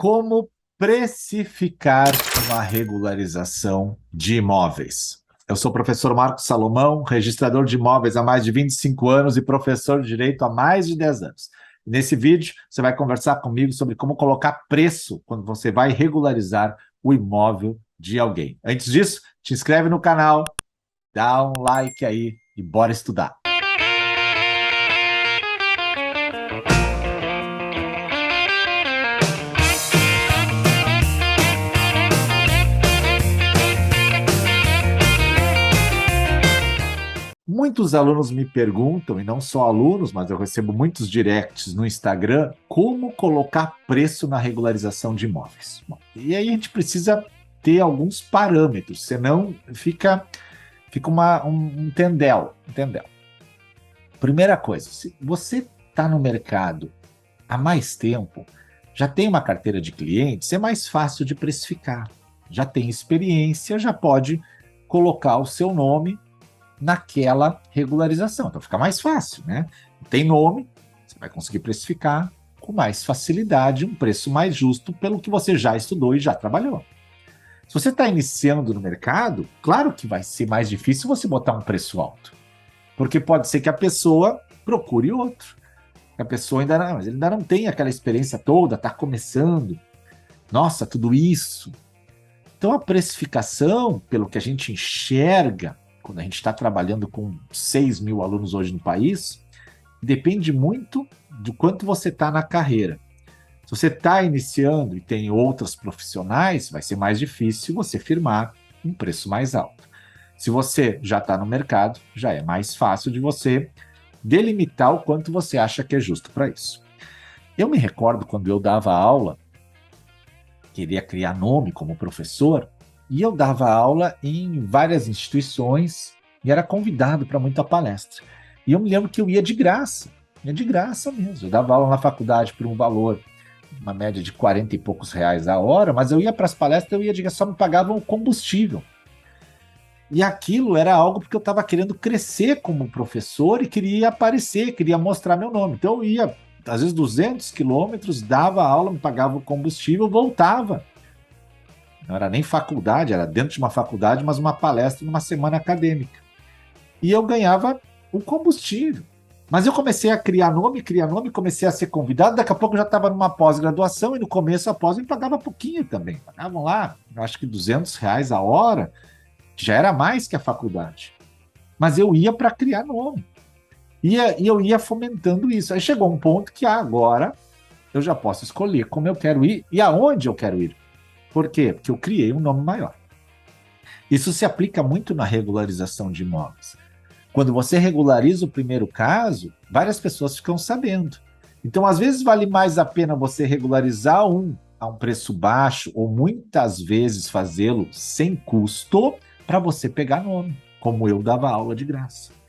Como precificar uma regularização de imóveis? Eu sou o professor Marcos Salomão, registrador de imóveis há mais de 25 anos e professor de direito há mais de 10 anos. Nesse vídeo, você vai conversar comigo sobre como colocar preço quando você vai regularizar o imóvel de alguém. Antes disso, te inscreve no canal, dá um like aí e bora estudar. Muitos alunos me perguntam, e não só alunos, mas eu recebo muitos directs no Instagram, como colocar preço na regularização de imóveis. Bom, e aí a gente precisa ter alguns parâmetros, senão fica um tendel. Primeira coisa, se você está no mercado há mais tempo, já tem uma carteira de clientes, é mais fácil de precificar. Já tem experiência, já pode colocar o seu nome naquela regularização. Então fica mais fácil, né? Tem nome, você vai conseguir precificar com mais facilidade, um preço mais justo pelo que você já estudou e já trabalhou. Se você está iniciando no mercado, claro que vai ser mais difícil você botar um preço alto. Porque pode ser que a pessoa procure outro. A pessoa mas ele ainda não tem aquela experiência toda, está começando. Nossa, tudo isso. Então a precificação, pelo que a gente enxerga, quando a gente está trabalhando com 6 mil alunos hoje no país, depende muito do quanto você está na carreira. Se você está iniciando e tem outros profissionais, vai ser mais difícil você firmar um preço mais alto. Se você já está no mercado, já é mais fácil de você delimitar o quanto você acha que é justo para isso. Eu me recordo quando eu dava aula, queria criar nome como professor, e eu dava aula em várias instituições e era convidado para muita palestra. E eu me lembro que eu ia de graça mesmo. Eu dava aula na faculdade por um valor, uma média de 40 e poucos reais a hora, mas eu ia para as palestras, eu ia de graça, só me pagavam o combustível. E aquilo era algo porque eu estava querendo crescer como professor e queria aparecer, queria mostrar meu nome. Então eu ia, às vezes, 200 quilômetros, dava aula, me pagava o combustível, voltava. Não era nem faculdade, era dentro de uma faculdade, mas uma palestra numa semana acadêmica. E eu ganhava o combustível. Mas eu comecei a criar nome, comecei a ser convidado, daqui a pouco eu já estava numa pós-graduação, e no começo a pós me pagava pouquinho também. Pagavam lá, eu acho que 200 reais a hora, que já era mais que a faculdade. Mas eu ia para criar nome. E eu ia fomentando isso. Aí chegou um ponto que agora eu já posso escolher como eu quero ir e aonde eu quero ir. Por quê? Porque eu criei um nome maior. Isso se aplica muito na regularização de imóveis. Quando você regulariza o primeiro caso, várias pessoas ficam sabendo. Então, às vezes, vale mais a pena você regularizar a um preço baixo, ou muitas vezes fazê-lo sem custo, para você pegar nome, como eu dava aula de graça.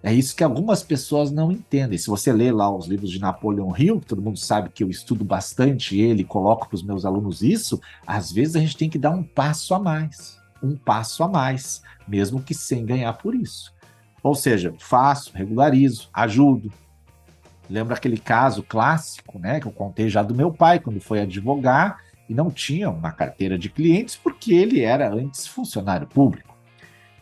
É isso que algumas pessoas não entendem. Se você lê lá os livros de Napoleon Hill, que todo mundo sabe que eu estudo bastante ele, coloco para os meus alunos isso, às vezes a gente tem que dar um passo a mais, mesmo que sem ganhar por isso. Ou seja, faço, regularizo, ajudo. Lembra aquele caso clássico, né, que eu contei já do meu pai, quando foi advogar e não tinha uma carteira de clientes porque ele era antes funcionário público.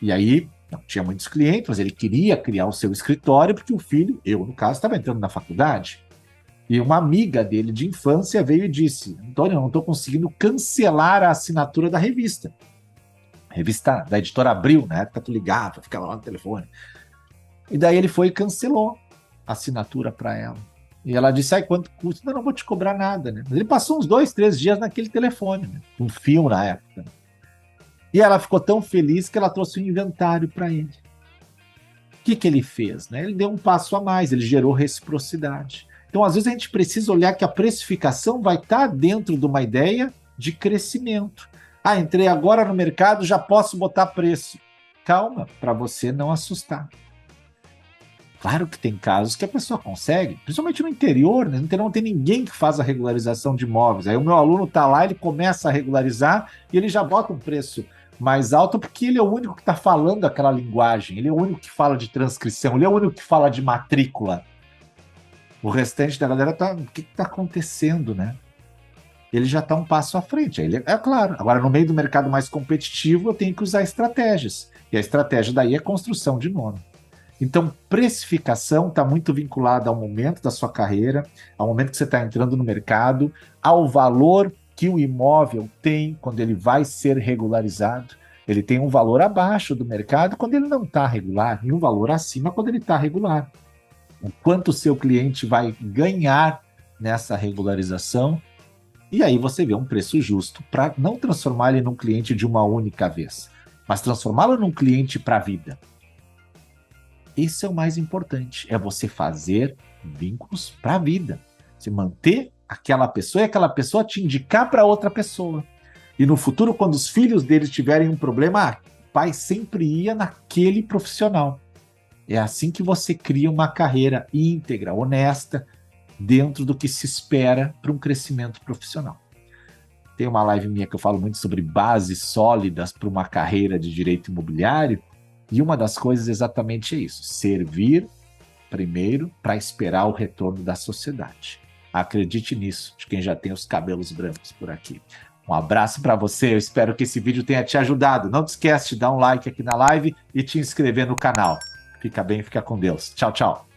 E aí não tinha muitos clientes, mas ele queria criar o seu escritório porque o filho, eu no caso, estava entrando na faculdade. E uma amiga dele de infância veio e disse: Antônio, eu não estou conseguindo cancelar a assinatura da revista. A revista da editora Abril, na época tu ligava, ficava lá no telefone. E daí ele foi e cancelou a assinatura para ela. E ela disse: quanto custa? Não vou te cobrar nada, né? Mas ele passou uns 2, 3 dias naquele telefone, né? Um fio na época. E ela ficou tão feliz que ela trouxe um inventário para ele. O que ele fez? Né? Ele deu um passo a mais, ele gerou reciprocidade. Então, às vezes, a gente precisa olhar que a precificação vai estar dentro de uma ideia de crescimento. Entrei agora no mercado, já posso botar preço. Calma, para você não assustar. Claro que tem casos que a pessoa consegue, principalmente no interior, né? No interior não tem ninguém que faz a regularização de imóveis. Aí o meu aluno está lá, ele começa a regularizar e ele já bota um preço mais alto porque ele é o único que está falando aquela linguagem, ele é o único que fala de transcrição, ele é o único que fala de matrícula. O restante da galera o que está acontecendo, né? ele já está um passo à frente. Aí é claro. Agora, no meio do mercado mais competitivo, eu tenho que usar estratégias. E a estratégia daí é construção de nome. Então, precificação está muito vinculada ao momento da sua carreira, ao momento que você está entrando no mercado, ao valor que o imóvel tem quando ele vai ser regularizado. Ele tem um valor abaixo do mercado quando ele não está regular, e um valor acima quando ele está regular. O quanto o seu cliente vai ganhar nessa regularização, e aí você vê um preço justo para não transformar ele num cliente de uma única vez, mas transformá-lo num cliente para a vida. Esse é o mais importante, é você fazer vínculos para a vida. Você manter aquela pessoa e aquela pessoa te indicar para outra pessoa. E no futuro, quando os filhos deles tiverem um problema, o pai sempre ia naquele profissional. É assim que você cria uma carreira íntegra, honesta, dentro do que se espera para um crescimento profissional. Tem uma live minha que eu falo muito sobre bases sólidas para uma carreira de direito imobiliário, e uma das coisas exatamente é isso: servir primeiro para esperar o retorno da sociedade. Acredite nisso, de quem já tem os cabelos brancos por aqui. Um abraço para você, eu espero que esse vídeo tenha te ajudado. Não te esquece de dar um like aqui na live e te inscrever no canal. Fica bem, fica com Deus. Tchau, tchau.